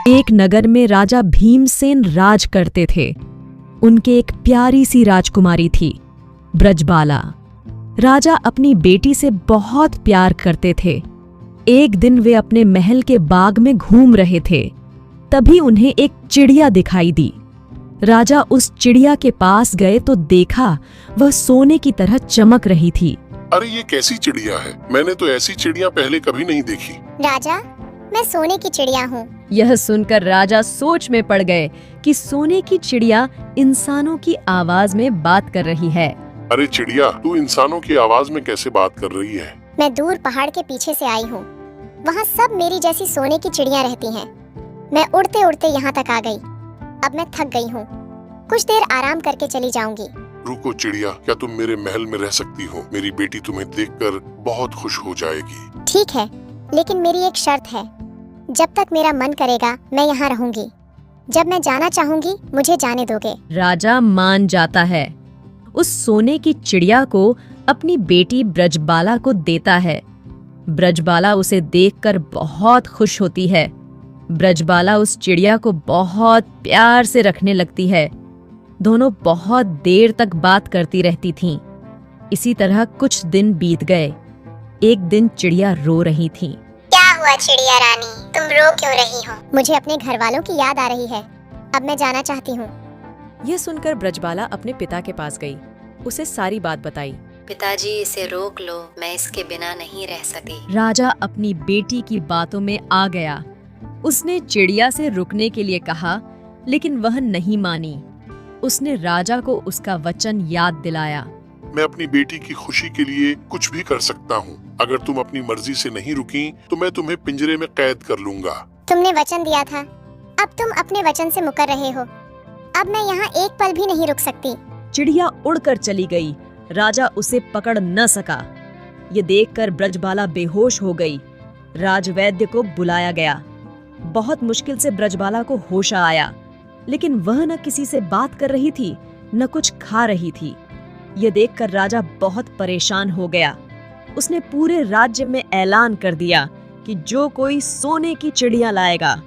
एक नगर में राजा भीमसेन राज करते थे। उनके एक प्यारी सी राजकुमारी थी, ब्रजबाला। राजा अपनी बेटी से बहुत प्यार करते थे। एक दिन वे अपने महल के बाग में घूम रहे थे, तभी उन्हें एक चिड़िया दिखाई दी। राजा उस चिड़िया के पास गए तो देखा वह सोने की तरह चमक रही थी। अरे ये कैसी चिड़िया है? मैंने तो ऐसी चिड़िया पहले कभी नहीं देखी। राजा, मैं सोने की चिड़िया हूँ। यह सुनकर राजा सोच में पड़ गए कि सोने की चिड़िया इंसानों की आवाज में बात कर रही है। अरे चिड़िया, तू इंसानों की आवाज में कैसे बात कर रही है? मैं दूर पहाड़ के पीछे से आई हूँ। वहाँ सब मेरी जैसी सोने की चिड़िया रहती हैं। मैं उड़ते उड़ते यहाँ तक आ गई। अब मैं थक गई हूँ, कुछ देर आराम करके चली जाऊंगी। रुको चिड़िया, क्या तुम मेरे महल में रह सकती हो? मेरी बेटी तुम्हें देखकर बहुत खुश हो जाएगी। ठीक है, लेकिन मेरी एक शर्त है। जब तक मेरा मन करेगा मैं यहाँ रहूंगी। जब मैं जाना चाहूंगी मुझे जाने दोगे? राजा मान जाता है। उस सोने की चिड़िया को अपनी बेटी ब्रजबाला को देता है। ब्रजबाला उसे देखकर बहुत खुश होती है। ब्रजबाला उस चिड़िया को बहुत प्यार से रखने लगती है। दोनों बहुत देर तक बात करती रहती थीं। इसी तरह कुछ दिन बीत गए। एक दिन चिड़िया रो रही थी। क्या हुआ चिड़िया रानी, तुम रो क्यों रही हो? मुझे अपने घर वालों की याद आ रही है। अब मैं जाना चाहती हूँ। यह सुनकर ब्रजबाला अपने पिता के पास गई। उसे सारी बात बताई। पिताजी, इसे रोक लो, मैं इसके बिना नहीं रह सकती। राजा अपनी बेटी की बातों में आ गया। उसने चिड़िया से रुकने के लिए कहा, लेकिन वह नहीं मानी। उसने राजा को उसका वचन याद दिलाया। मैं अपनी बेटी की खुशी के लिए कुछ भी कर सकता हूँ। अगर तुम अपनी मर्जी से नहीं रुकी तो मैं तुम्हें पिंजरे में कैद कर लूंगा। तुमने वचन दिया था, अब तुम अपने वचन से मुकर रहे हो। अब मैं यहाँ एक पल भी नहीं रुक सकती। चिड़िया उड़कर चली गई। राजा उसे पकड़ न सका। ये देखकर ब्रजबाला बेहोश हो गई। राजवैद्य को बुलाया गया। बहुत मुश्किल से ब्रजबाला को होश आया, लेकिन वह न किसी से बात कर रही थी, न कुछ खा रही थी। ये देखकर राजा बहुत परेशान हो गया। उसने पूरे राज्य में ऐलान कर दिया कि जो कोई सोने की चिड़िया लाएगा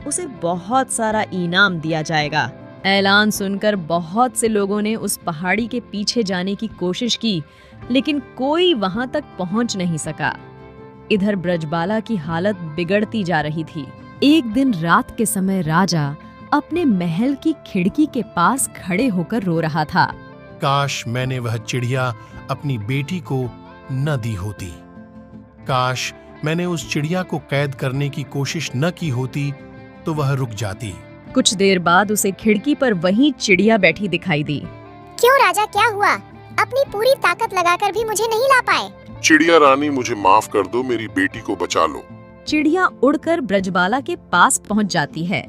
उसे बहुत सारा इनाम दिया जाएगा। ऐलान सुनकर बहुत से लोगों ने उस पहाड़ी के पीछे जाने की कोशिश की, लेकिन कोई वहां तक पहुंच नहीं सका। इधर ब्रजबाला की हालत बिगड़ती जा रही थी। एक दिन रात के समय राजा अपने महल की खिड़की के पास खड़े होकर रो रहा था। काश मैंने वह चिड़िया अपनी बेटी को न दी होती। काश मैंने उस चिड़िया को कैद करने की कोशिश न की होती तो वह रुक जाती। कुछ देर बाद उसे खिड़की पर वही चिड़िया बैठी दिखाई दी। क्यों राजा, क्या हुआ? अपनी पूरी ताकत लगाकर भी मुझे नहीं ला पाए। चिड़िया रानी, मुझे माफ कर दो, मेरी बेटी को बचा लो। चिड़िया उड़कर ब्रजबाला के पास पहुंच जाती है।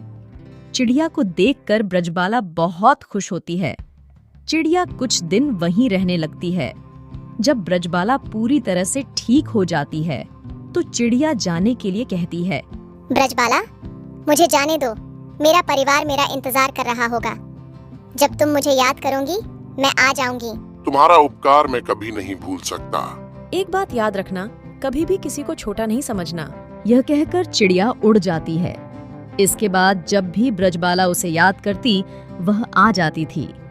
चिड़िया को देखकर ब्रजबाला बहुत खुश होती है। चिड़िया कुछ दिन वहीं रहने लगती है। जब ब्रजबाला पूरी तरह से ठीक हो जाती है तो चिड़िया जाने के लिए कहती है। ब्रजबाला, मुझे जाने दो। मेरा परिवार मेरा इंतजार कर रहा होगा। जब तुम मुझे याद करोगी मैं आ जाऊंगी। तुम्हारा उपकार मैं कभी नहीं भूल सकता। एक बात याद रखना, कभी भी किसी को छोटा नहीं समझना। यह कहकर चिड़िया उड़ जाती है। इसके बाद जब भी ब्रजबाला उसे याद करती वह आ जाती थी।